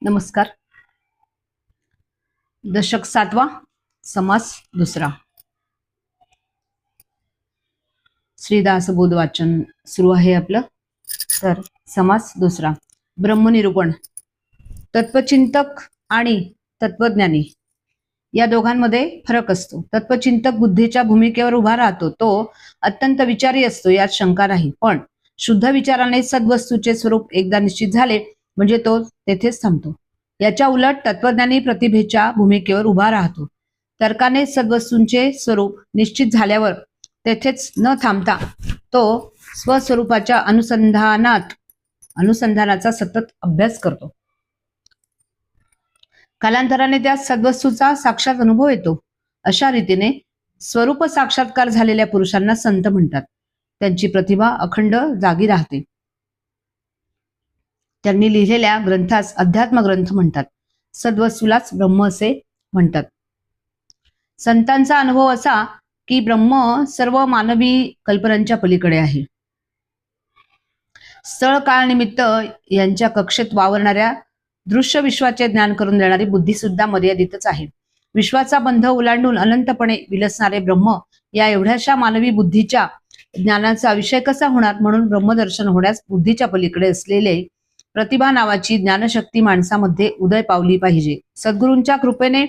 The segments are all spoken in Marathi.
नमस्कार. दशक 7वा, समास दुसरा. श्रीदास बोध वाचन सुरू आहे आपलं. तर समास दुसरा. ब्रह्मनिरूपण. तत्वचिंतक आणि तत्वज्ञानी या दोघांमध्ये फरक असतो. तत्वचिंतक बुद्धीच्या भूमिकेवर उभा राहतो, तो अत्यंत विचारी असतो, यात शंका नाही. पण शुद्ध विचाराने सद्वस्तूचे स्वरूप एकदा निश्चित झाले म्हणजे तो तेथेच थांबतो. याच्या उलट तत्वज्ञानी प्रतिभेच्या भूमिकेवर उभा राहतो. तर्काने सद्वस्तूंचे स्वरूप निश्चित झाल्यावर तेथेच न थांबता तो स्वस्वरूपाच्या अनुसंधानाचा सतत अभ्यास करतो. कालांतराने त्या सद्वस्तूचा साक्षात अनुभव येतो. अशा रीतीने स्वरूप साक्षात्कार झालेल्या पुरुषांना संत म्हणतात. त्यांची प्रतिभा अखंड जागी राहते. त्यांनी लिहिलेल्या ग्रंथास अध्यात्म ग्रंथ म्हणतात. सद्वस्तूलाच ब्रह्म असे म्हणतात. संतांचा अनुभव असा की ब्रह्म सर्व मानवी कल्पनांच्या पलीकडे आहे. स्थळ काळ निमित्त यांच्या कक्षेत वावरणाऱ्या दृश्य विश्वाचे ज्ञान करून देणारी बुद्धी सुद्धा मर्यादितच आहे. विश्वाचा बंध ओलांडून अनंतपणे विलसणारे ब्रह्म या एवढ्याशा मानवी बुद्धीच्या ज्ञानाचा विषय कसा होणार? म्हणून ब्रह्मदर्शन होण्यास बुद्धीच्या पलीकडे असलेले प्रतिभा नावाची ज्ञानशक्ती माणसामध्ये उदय पावली पाहिजे. सद्गुरूंच्या कृपेने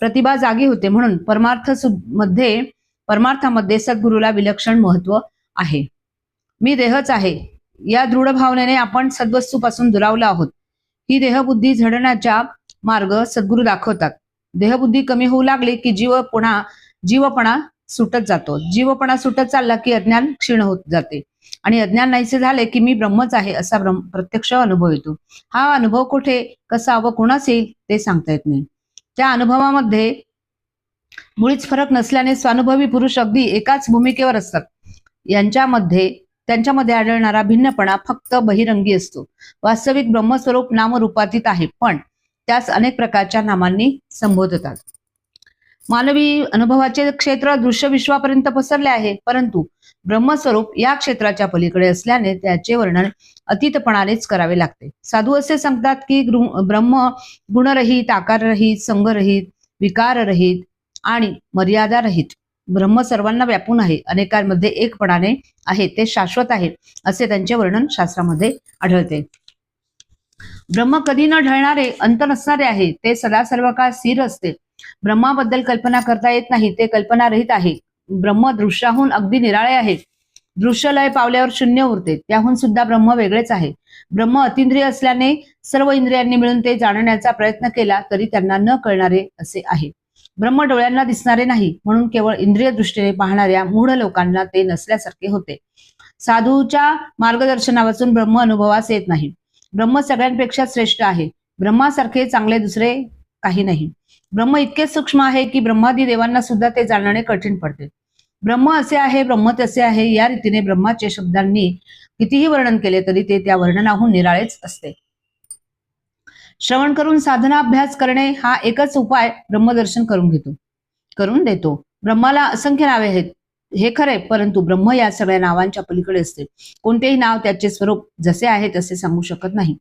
प्रतिभा जागी होते, म्हणून परमार्थामध्ये सद्गुरूला विलक्षण महत्व आहे. मी देहच आहे या दृढ भावनेने आपण सद्वस्तूपासून दुरावलो आहोत. ही देहबुद्धी झडण्याचा मार्ग सद्गुरू दाखवतात. देहबुद्धी कमी होऊ लागली की जीवपणा सुटत जातो. जीवपणा सुटत चालला की अज्ञान क्षीण होत जाते आणि अज्ञान नाहीसे झाले की मी ब्रह्मच आहे असा प्रत्यक्ष अनुभव येतो. हा अनुभव कुठे, कसा व कोणास येईल ते सांगता येत नाही. त्या अनुभवामध्ये मुळीच फरक नसल्याने स्वानुभवी पुरुष अगदी एकाच भूमिकेवर असतात. त्यांच्यामध्ये आढळणारा भिन्नपणा फक्त बहिरंगी असतो. वास्तविक ब्रह्मस्वरूप नामरूपातीत आहे, पण त्यास अनेक प्रकारच्या नामांनी संबोधतात. मानवी अनुभवाचे क्षेत्र दृश्य विश्वापर्यंत पसरले आहे, परंतु ब्रह्मस्वरूप या क्षेत्राच्या पलीकडे असल्याने त्याचे वर्णन अतीतपणानेच करावे लागते. साधू असे सांगतात की ब्रह्म गुणरहित, आकाररहित, संगरहित, विकाररहित आणि मर्यादारहित. ब्रह्म सर्वांना व्यापून आहे, अनेकांमध्ये एकपणाने आहे, ते शाश्वत आहे असे त्यांचे वर्णन शास्त्रामध्ये आढळते. ब्रह्म कधी न ढळणारे, अंत नसणारे आहे. ते सदा सर्व काळ स्थिर असते. ब्रह्माबद्दल कल्पना करता येत नाही, ते कल्पनारहित आहे. ब्रह्म दृश्याहून अगदी निराळे आहे. दृश्यलय पावल्यावर शून्य उरते, त्याहून सुद्धा ब्रह्म वेगळेच आहे. ब्रह्म अतिंद्रिय असल्याने सर्व इंद्रियांनी मिळून ते जाणण्याचा प्रयत्न केला तरी त्यांना न कळणारे असे आहे. ब्रह्म डोळ्यांना दिसणारे नाही, म्हणून केवळ इंद्रिय दृष्टीने पाहणाऱ्या मूढ लोकांना ते नसल्यासारखे होते. साधूच्या मार्गदर्शनापासून ब्रह्म अनुभवास येत नाही. ब्रह्म सगळ्यांपेक्षा श्रेष्ठ आहे. ब्रह्मासारखे चांगले दुसरे काही नाही. ब्रह्म इतके सूक्ष्म आहे की ब्रह्मादी देवांना सुद्धा ते जाणणे कठीण पडते. ब्रह्म असे आहे, ब्रह्म तसे आहे, या रीतीने ब्रह्माचे शब्दांनी कितीही वर्णन केले तरी ते त्या वर्णनाहून निराळेच असते. श्रवण करून साधना अभ्यास करणे हा एकच उपाय ब्रह्मदर्शन करून देतो. ब्रह्माला असंख्य नावे आहेत हे खरे, परंतु ब्रह्म या सगळ्या नावांच्या पलीकडे असते. कोणतेही नाव त्याचे स्वरूप जसे आहे तसे सांगू शकत नाही.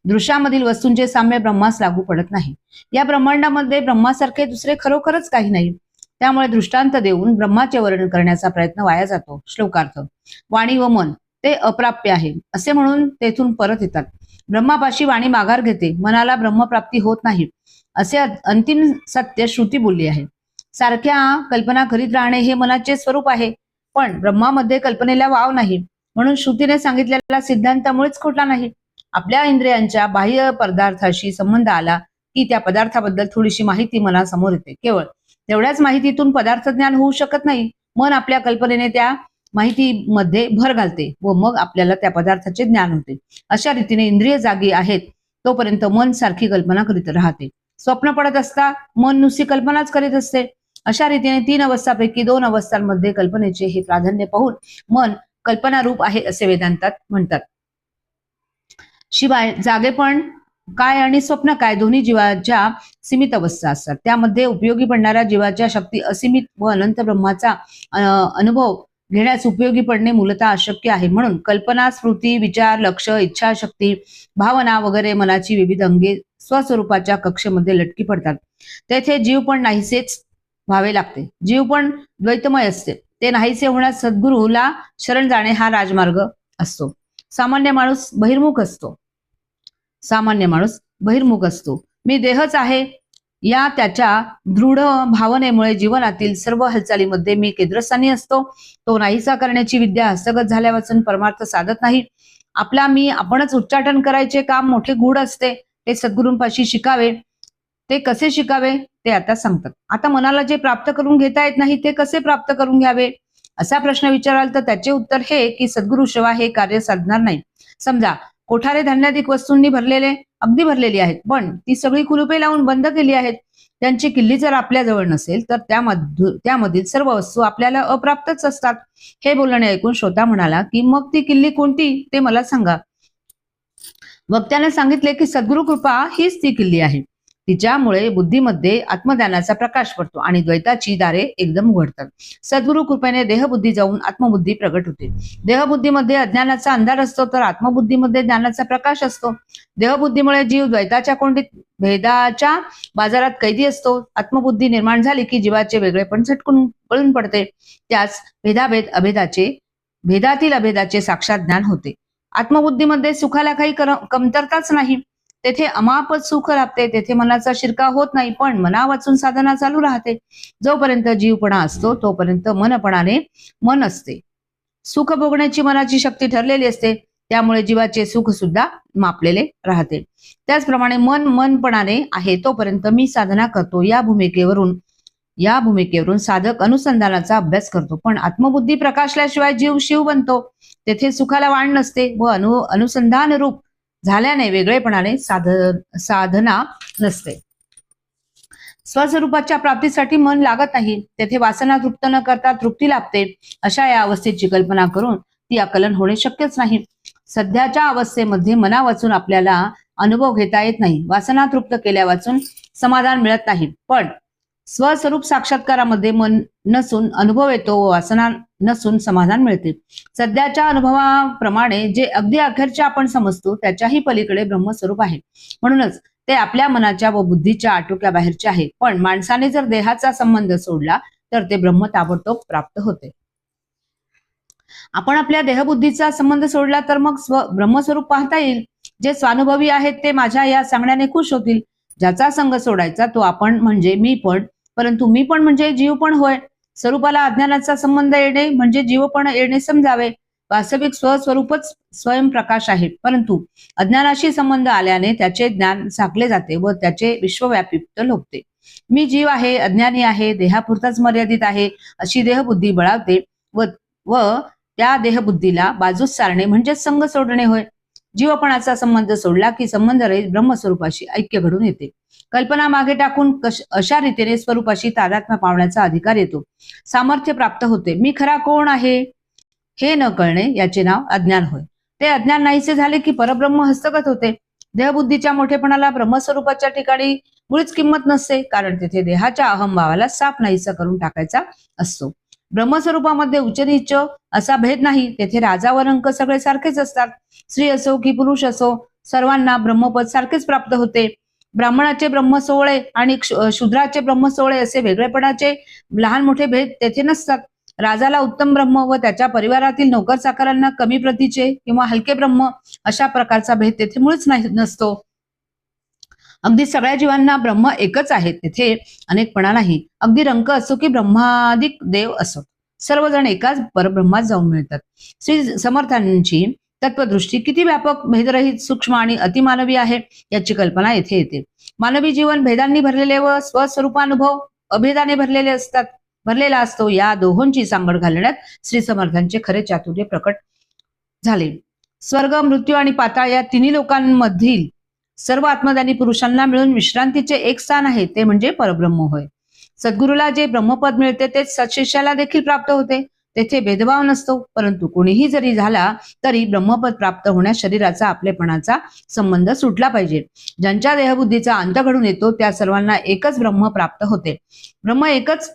दृश्यामधील वस्तूंचे साम्य ब्रह्मास लागू पडत नाही. या ब्रह्मांडामध्ये ब्रह्मासारखे दुसरे खरोखरच काही नाही. त्यामुळे दृष्टांत देऊन ब्रह्माचे वर्णन करण्याचा प्रयत्न वाया जातो. श्लोकार्थ. वाणी व मन ते अप्राप्य आहे असे म्हणून तेथून परत येतात. ब्रह्मापाशी वाणी माघार घेते, मनाला ब्रह्मप्राप्ती होत नाही असे अंतिम सत्य श्रुती बोलली आहे. सारख्या कल्पना करीत राहणे हे मनाचे स्वरूप आहे, पण ब्रह्मामध्ये कल्पनेला वाव नाही, म्हणून श्रुतीने सांगितलेला सिद्धांत मुळेच खोटला नाही. आपल्या इंद्रियांच्या बाह्य पदार्थाशी संबंध आला की त्या पदार्थाबद्दल थोडीशी माहिती मनासमोर येते. केवळ तेवढ्याच माहितीतून पदार्थ ज्ञान होऊ शकत नाही. मन आपल्या कल्पनेने त्या माहितीमध्ये भर घालते व मग आपल्याला त्या पदार्थाचे ज्ञान होते. अशा रीतीने इंद्रिय जागी आहेत तोपर्यंत मन सारखी कल्पना करीत राहते. स्वप्न पडत असता मन नुसती कल्पनाच करीत असते. अशा रीतीने 3 अवस्थांपैकी 2 अवस्थांमध्ये कल्पनेचे हे प्राधान्य पाहून मन कल्पनारूप आहे असे वेदांतात म्हणतात. शिवाय जागेपण काय आणि स्वप्न काय दोन्ही जीवाच्या सीमित अवस्था असतात. त्यामध्ये उपयोगी पडणाऱ्या जीवाच्या शक्ती असीमित व अनंत ब्रह्माचा अनुभव घेण्यास उपयोगी पडणे मूलतः अशक्य आहे. म्हणून कल्पना, स्मृती, विचार, लक्ष, इच्छाशक्ती, भावना वगैरे मनाची विविध अंगे स्वस्वरूपाच्या कक्षेमध्ये लटकी पडतात. तेथे जीव पण नाहीसेच व्हावे लागते. जीव पण द्वैतमय असते. ते नाहीसे होण्यास सद्गुरूला शरण जाणे हा राजमार्ग असतो. सामान्य माणूस बहिर्मुख असतो. मी देहच आहे या त्याच्या दृढ भावनेमुळे जीवनातील सर्व हालचालीमध्ये मी केंद्रस्थानी असतो. तो नाहीसा करण्याची विद्या हस्तगत झाल्यापासून परमार्थ साधत नाही. आपला मी आपणच उच्चाटन करायचे काम मोठे गूढ असते. ते सद्गुरूंपाशी शिकावे. ते कसे शिकावे ते आता सांगतात. आता मनाला जे प्राप्त करून घेता येत नाही ते कसे प्राप्त करून घ्यावे असा प्रश्न विचाराल तर त्याचे उत्तर हे की सद्गुरू शिवाय हे कार्य साधणार नाही. समजा कोठारे धान्याधिक वस्तूंनी अगदी भरलेली आहेत, पण ती सगळी कुलुपे लावून बंद केली आहेत. त्यांची किल्ली जर आपल्या जवळ नसेल तर त्यामधील सर्व वस्तू आपल्याला अप्राप्तच असतात. हे बोलणे ऐकून श्रोता म्हणाला की मग ती किल्ली कोणती ते मला सांगा. वक्त्याने सांगितले की सद्गुरु कृपा हीच ती किल्ली आहे. तिच्यामुळे बुद्धीमध्ये आत्मज्ञानाचा प्रकाश पडतो आणि द्वैताची दारे एकदम उघडतात. सद्गुरु कृपेने देहबुद्धी जाऊन आत्मबुद्धी प्रगट होते. देहबुद्धीमध्ये अज्ञानाचा अंधार असतो तर आत्मबुद्धीमध्ये ज्ञानाचा प्रकाश असतो. देहबुद्धीमुळे जीव द्वैताच्या कोंडीत भेदाच्या बाजारात कैदी असतो. आत्मबुद्धी निर्माण झाली की जीवाचे वेगळेपण झटकून गळून पडते. त्यास भेदातील अभेदाचे साक्षात ज्ञान होते. आत्मबुद्धीमध्ये सुखाला काही कमतरताच नाही. तेथे अमाप सुख लाभते. तेथे मनाचा शिरकाव होत नाही, पण मना वाचून साधना चालू राहते. जोपर्यंत जीवपणा असतो तोपर्यंत मनपणाने मन असते. सुख भोगण्याची मनाची शक्ती ठरलेली असते. त्यामुळे जीवाचे सुख सुद्धा मापलेले राहते. त्याचप्रमाणे मनपणाने आहे तोपर्यंत मी साधना करतो या भूमिकेवरून साधक अनुसंधानाचा अभ्यास करतो. पण आत्मबुद्धी प्रकाशल्याशिवाय जीव शिव बनतो. तेथे सुखाला वाण नसते व अनुसंधान रूप झाल्याने वेगळेपणाने साधना नसते. स्वस्वरूपाच्या प्राप्तीसाठी मन लागत नाही. तेथे वासना तृप्त न करता तृप्ती लाभते. अशा या अवस्थेची कल्पना करून ती आकलन होणे शक्यच नाही. सध्याच्या अवस्थेमध्ये मना वाचून आपल्याला अनुभव घेता येत नाही. वासना तृप्त केल्या वाचून समाधान मिळत नाही. पण स्वस्वरूप साक्षात्कारामध्ये मन नसून अनुभव येतो व वासना नसून समाधान मिळते. सध्याच्या अनुभवाप्रमाणे जे अगदी अखेरचे आपण समजतो त्याच्याही पलीकडे ब्रह्मस्वरूप आहे. म्हणूनच ते आपल्या मनाच्या व बुद्धीच्या आटोक्या बाहेरचे आहे. पण माणसाने जर देहाचा संबंध सोडला तर ते ब्रह्म ताबडतोब प्राप्त होते. आपण आपल्या देहबुद्धीचा संबंध सोडला तर मग ब्रह्मस्वरूप पाहता येईल. जे स्वानुभवी आहेत ते माझ्या या सांगण्याने खुश होतील. ज्याचा संग सोडायचा तो आपण म्हणजे मी पण, परंतु मी पण म्हणजे जीव पण होय. स्वरूपाला अज्ञानाचा संबंध येणे म्हणजे जीव पण येणे समजावे. वास्तविक स्वस्वरूपच स्वयंप्रकाश आहे, परंतु अज्ञानाशी संबंध आल्याने त्याचे ज्ञान झाकले जाते व त्याचे विश्वव्यापित्व लोपते. मी जीव आहे, अज्ञानी आहे, देहापुरताच मर्यादित आहे अशी देहबुद्धी बळावते व त्या देहबुद्धीला बाजूस सारणे म्हणजे संग सोडणे होय. जीवपणाचा संबंध सोडला की संबंध रहित ब्रह्मस्वरूपाशी ऐक्य घडून येते. कल्पना मागे टाकून अशा रीतीने स्वरूपाशी तादात्म्य पावण्याचा अधिकार येतो. सामर्थ्य प्राप्त होते. मी खरा कोण आहे हे न कळणे याचे नाव अज्ञान होय. ते अज्ञान नाहीसे झाले की परब्रह्म हस्तगत होते. देहबुद्धीच्या मोठेपणाला ब्रह्मस्वरूपाच्या ठिकाणी मुळीच किंमत नसते, कारण तेथे देहाच्या अहंभावाला साफ नाहीसा करून टाकायचा असतो. ब्रह्मस्वरूपामध्ये उच्च नीच असा भेद नाही. तेथे राजा व रंक सगळे सारखेच असतात. स्त्री असो की पुरुष असो सर्वांना ब्रह्मपद सारखेच प्राप्त होते. ब्राह्मणाचे ब्रह्मसोहळे आणि शूद्राचे ब्रह्मसोहळे असे वेगळेपणाचे लहान मोठे भेद तेथे नसतात. राजाला उत्तम ब्रह्म व त्याच्या परिवारातील नोकर चाकरांना कमी प्रतीचे किंवा हलके ब्रह्म अशा प्रकारचा भेद तेथे मुळीच नसतो. अगदी सगळ्या जीवांना ब्रह्म एकच आहे. तेथे अनेकपणा नाही. अगदी रंक असो की ब्रह्मादिक देव असो सर्वजण एकाच परब्रह्मात जाऊन मिळतात. श्री समर्थांची तत्वदृष्टी किती व्यापक, भेदरहित, सूक्ष्म आणि अतिमानवी आहे याची कल्पना येथे येते. मानवी जीवन भेदांनी भरलेले व स्वस्वरूपानुभव अभेदाने भरलेला असतो. या दोहोंची सांगड घालण्यात श्री समर्थांचे खरे चातुर्य प्रकट झाले. स्वर्ग, मृत्यू आणि पाताळ या तिन्ही लोकांमधील सर्व आत्मदानी पुरुषांना मिळून विश्रांतीचे एक स्थान आहे, ते म्हणजे परब्रह्म होय. सद्गुरूला जे ब्रह्मपद मिळते ते सत्शिष्याला देखील प्राप्त होते. तेथे भेदभाव नसतो, परंतु कोणीही जरी झाला तरी ब्रह्मपद प्राप्त होण्यास शरीराचा आपलेपणाचा संबंध सुटला पाहिजे. ज्यांच्या देहबुद्धीचा अंत घडून येतो त्या सर्वांना एकच ब्रह्म प्राप्त होते. ब्रह्म एकच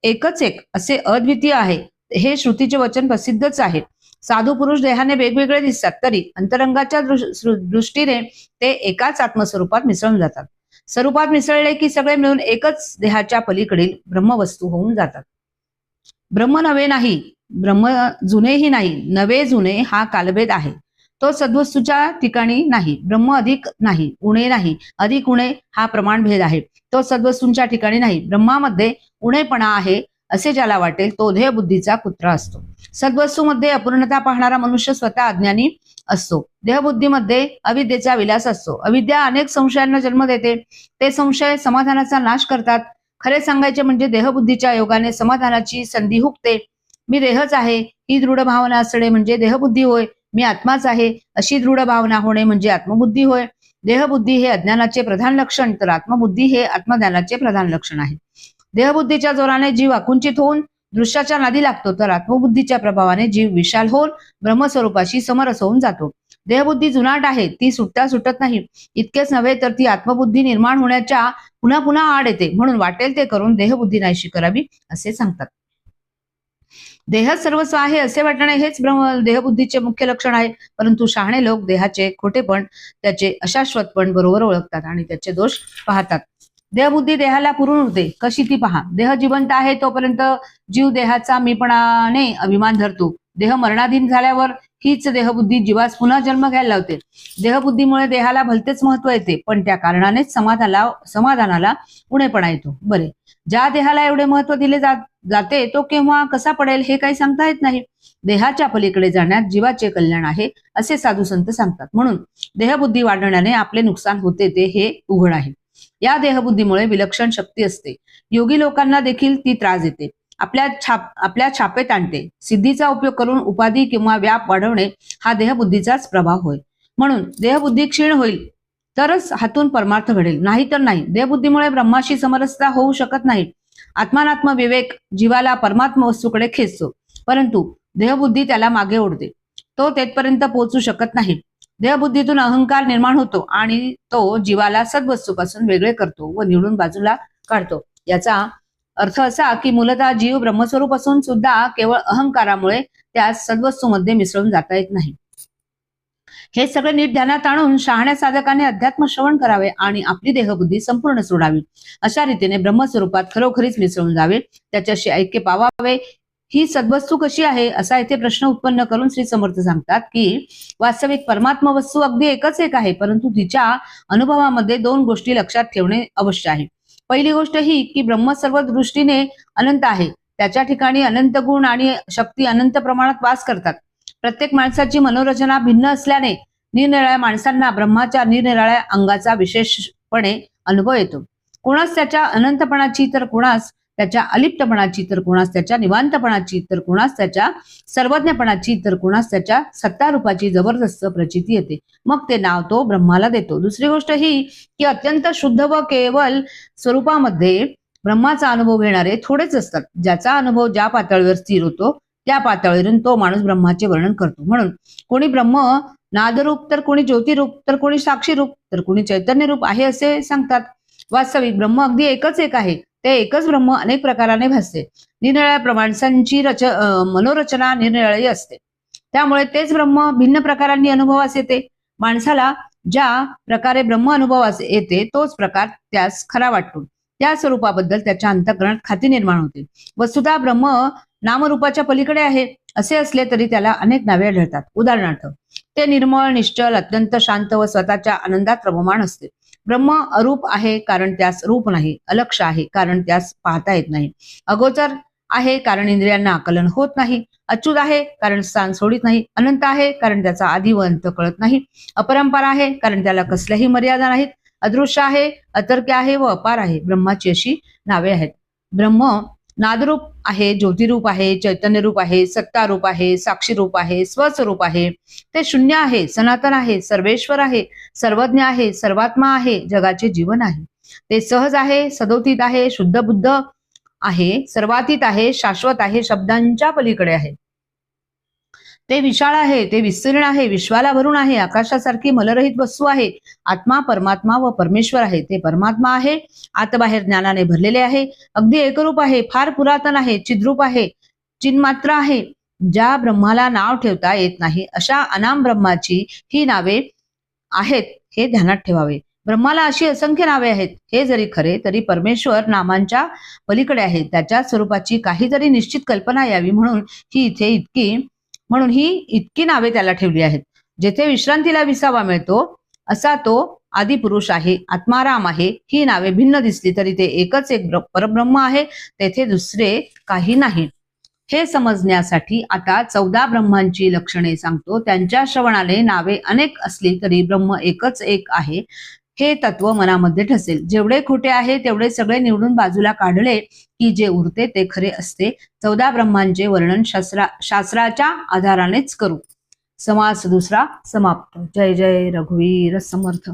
एक असे अद्वितीय आहे हे श्रुतीचे वचन प्रसिद्धच आहे. साधू पुरुष देहाने वेगवेगळे दिसतात तरी अंतरंगाच्या दृष्टीने ते एकाच आत्मस्वरूपात मिसळून जातात. स्वरूपात मिसळले की सगळे मिळून एकच देहाच्या पलीकडील ब्रह्मवस्तू होऊन जातात. ब्रह्म नवे नाही, ब्रह्म जुनेही नाही. नवे जुने हा कालभेद आहे, तो सद्वस्तूच्या ठिकाणी नाही. ब्रह्म अधिक नाही, उणे नाही. अधिक उणे हा प्रमाणभेद आहे, तो सद्वस्तूंच्या ठिकाणी नाही. ब्रह्मामध्ये उणेपणा आहे असे ज्याला वाटेल तो देहबुद्धीचा कुत्रा असतो. सद्वस्तूमध्ये अपूर्णता पाहणारा मनुष्य स्वतः अज्ञानी असतो. देहबुद्धीमध्ये अविद्येचा विलास असतो. अविद्या अनेक संशयांना जन्म देते, ते संशय समाधानाचा नाश करतात. खरे सांगायचे म्हणजे देहबुद्धीच्या योगाने समाधानाची संधी हुकते. मी देहच आहे ही दृढ भावना असणे म्हणजे देहबुद्धी होय. मी आत्माच आहे अशी दृढ भावना होणे म्हणजे आत्मबुद्धी होय. देहबुद्धी हे अज्ञानाचे प्रधान लक्षण तर आत्मबुद्धी हे आत्मज्ञानाचे प्रधान लक्षण आहे. देहबुद्धीच्या जोराने जीव आकुंचित होऊन दृश्याच्या नादी लागतो तर आत्मबुद्धीच्या प्रभावाने जीव विशाल होऊन ब्रह्मस्वरूपाशी समरस होऊन जातो. देहबुद्धी जुनाट आहे, ती सुटता सुटत नाही. इतकेच नव्हे तर ती आत्मबुद्धी निर्माण होण्याच्या पुन्हा पुन्हा आड येते. म्हणून वाटेल ते करून देहबुद्धी नाहीशी करावी असे सांगतात. देह सर्वस्व आहे असे वाटणे हेच देहबुद्धीचे मुख्य लक्षण आहे. परंतु शहाणे लोक देहाचे खोटेपण, त्याचे अशाश्वतपण बरोबर ओळखतात आणि त्याचे दोष पाहतात. देहबुद्धी देहाला पुरून उरते, कशी ती पहा. देह जिवंत आहे तोपर्यंत जीव देहाचा मीपणाने अभिमान धरतो. देह मरणाधीन झाल्यावर हीच देहबुद्धी जीवास पुन्हा जन्म घ्यायला लावते. देहबुद्धीमुळे देहाला भलतेच महत्व येते, पण त्या कारणानेच समाधानाला उणेपणा येतो. बरे, ज्या देहाला एवढे महत्व दिले जाते तो केव्हा कसा पडेल हे काही सांगता येत नाही. देहाच्या पलीकडे जाण्यात जीवाचे कल्याण आहे असे साधू संत सांगतात. म्हणून देहबुद्धी वाढवण्याने आपले नुकसान होते ते हे उघड आहे. या देहबुद्धीमुळे विलक्षण शक्ती असते. योगी लोकांना देखील ती त्रास देते, आपल्या छापेत आणते. सिद्धीचा उपयोग करून उपाधी किंवा व्याप वाढवणे हा देहबुद्धीचाच प्रभाव होय. म्हणून देहबुद्धी क्षीण होईल तरच हातून परमार्थ घडेल, नाही तर नाही. देहबुद्धीमुळे ब्रह्माशी समरसता होऊ शकत नाही. आत्मानात्म विवेक जीवाला परमात्मा वस्तूकडे खेचतो, परंतु देहबुद्धी त्याला मागे ओढते. तो तेथपर्यंत पोहोचू शकत नाही. देहबुद्धीतून अहंकार निर्माण होतो आणि तो जीवाला सद्वस्तूपासून वेगळे करतो व निवडून बाजूला काढतो. याचा अर्थ असा की मूलतः जीव ब्रह्मस्वरूप असून सुद्धा केवळ अहंकारामुळे त्या सद्वस्तूमध्ये मिसळून जाता येत नाही. हे सगळे नीट ध्यानात आणून शहाण्या साधकाने अध्यात्म श्रवण करावे आणि आपली देहबुद्धी संपूर्ण सोडावी. अशा रीतीने ब्रह्मस्वरूपात खरोखरीच मिसळून जावे, त्याच्याशी ऐक्य पावावे. ही सद्वस्तू कशी आहे असा येथे प्रश्न उत्पन्न करून श्री समर्थ सांगतात की वास्तविक परमात्मा वस्तू अगदी एकच एक आहे, परंतु तिच्या अनुभवामध्ये दोन गोष्टी लक्षात ठेवणे अवश्य आहे. पहिली गोष्ट ही की ब्रह्म सर्व दृष्टीने अनंत आहे. त्याच्या ठिकाणी अनंत गुण आणि शक्ती अनंत प्रमाणात वास करतात. प्रत्येक माणसाची मनोरचना भिन्न असल्याने निरनिराळ्या माणसांना ब्रह्माच्या निरनिराळ्या अंगाचा विशेषपणे अनुभव येतो. कोणास त्याच्या अनंतपणाची तर कोणास त्याच्या अलिप्तपणाची तर कोणास त्याच्या निवांतपणाची तर कोणास त्याच्या सर्वज्ञपणाची तर कोणास त्याच्या सत्तारूपाची जबरदस्त प्रचिती येते. मग ते नाव तो ब्रह्माला देतो. दुसरी गोष्ट ही की अत्यंत शुद्ध व केवळ स्वरूपामध्ये ब्रह्माचा अनुभव घेणारे थोडेच असतात. ज्याचा अनुभव ज्या पातळीवर स्थिर होतो त्या पातळीवरून तो माणूस ब्रह्माचे वर्णन करतो. म्हणून कोणी ब्रह्म नादरूप तर कोणी ज्योतिरूप तर कोणी साक्षीरूप तर कोणी चैतन्य रूप आहे असे सांगतात. वास्तविक ब्रह्म अगदी एकच एक आहे. ते एकच ब्रह्म अनेक प्रकाराने भासते. निरनिराळ्या माणसांची मनोरचना निरनिराळी असते, त्यामुळे तेच ब्रह्म भिन्न प्रकारांनी अनुभवास येते. माणसाला ज्या प्रकारे ब्रह्म अनुभवास येते तोच प्रकार त्यास खरा वाटतो. त्या स्वरूपाबद्दल त्याच्या अंतःकरणात खाती निर्माण होते. वस्तुतः ब्रह्म नामरूपाच्या पलीकडे आहे असे असले तरी त्याला अनेक नावे आढळतात. उदाहरणार्थ ते निर्मळ, निश्चल, अत्यंत शांत व स्वतःच्या आनंदात प्रभमान असते. ब्रह्म अरूप आहे कारण त्यास रूप नाही. अलक्ष आहे कारण त्यास पाहता येत नाही. अगोचर आहे कारण इंद्रियांना आकलन होत नाही. अच्युत आहे कारण स्थान सोडित नाही. अनंत आहे कारण त्याचा आदि व अंत कळत नाही. अपरंपार आहे कारण त्याला कसल्याही मर्यादा नाहीत. अदृश्य आहे, अतर्क्य आहे व अपार आहे. ब्रह्माची अशी नावे आहेत. ब्रह्म नादरूप आहे, ज्योतिरूप आहे, चैतन्य रूप आहे, सत्तारूप आहे, साक्षी रूप आहे, स्वस्वरूप आहे. ते शून्य आहे, सनातन आहे, सर्वेश्वर आहे, सर्वज्ञ आहे, सर्वात्मा आहे, जगाचे जीवन आहे. ते सहज आहे, सदोतीत आहे, शुद्ध बुद्ध आहे, सर्वातीत आहे, शाश्वत आहे, शब्दांच्या पलीकडे आहे. ते विशाळ आहे, ते विस्तीर्ण आहे, विश्वाला भरून आहे, आकाशासारखी मलरहित वस्तू आहे. आत्मा परमात्मा व परमेश्वर आहे. ते परमात्मा आहे, आतबाहेर ज्ञानाने भरलेले आहे, अगदी एकरूप आहे, फार पुरातन आहे, चिद्रूप आहे, चिन्मात्र आहे, ज्या ब्रह्माला नाव ठेवता येत नाही अशा अनाम ब्रह्माची ही नावे आहेत हे ध्यानात ठेवावे. ब्रह्माला अशी असंख्य नावे आहेत हे जरी खरे तरी परमेश्वर नामांच्या पलीकडे आहे. त्याच्या स्वरूपाची काहीतरी निश्चित कल्पना यावी म्हणून ही इतकी नावे त्याला ठेवली आहेत. जेथे विश्रांतीला विसावा मिळतो असा तो आदिपुरुष आहे, आत्माराम आहे. ही नावे भिन्न दिसली तरी ते एकच एक परब्रह्म आहे, तेथे दुसरे काही नाही. हे समजण्यासाठी आता 14 ब्रह्मांची लक्षणे सांगतो. त्यांच्या श्रवणाने नावे अनेक असली तरी ब्रह्म एकच एक आहे हे तत्व मनामध्ये ठसेल. जेवढे खोटे आहे तेवढे सगळे निवडून बाजूला काढले की जे उरते ते खरे असते. 14 ब्रह्मांचे वर्णन शास्त्राच्या आधारानेच करू. समास दुसरा समाप्त. जय जय रघुवीर समर्थ.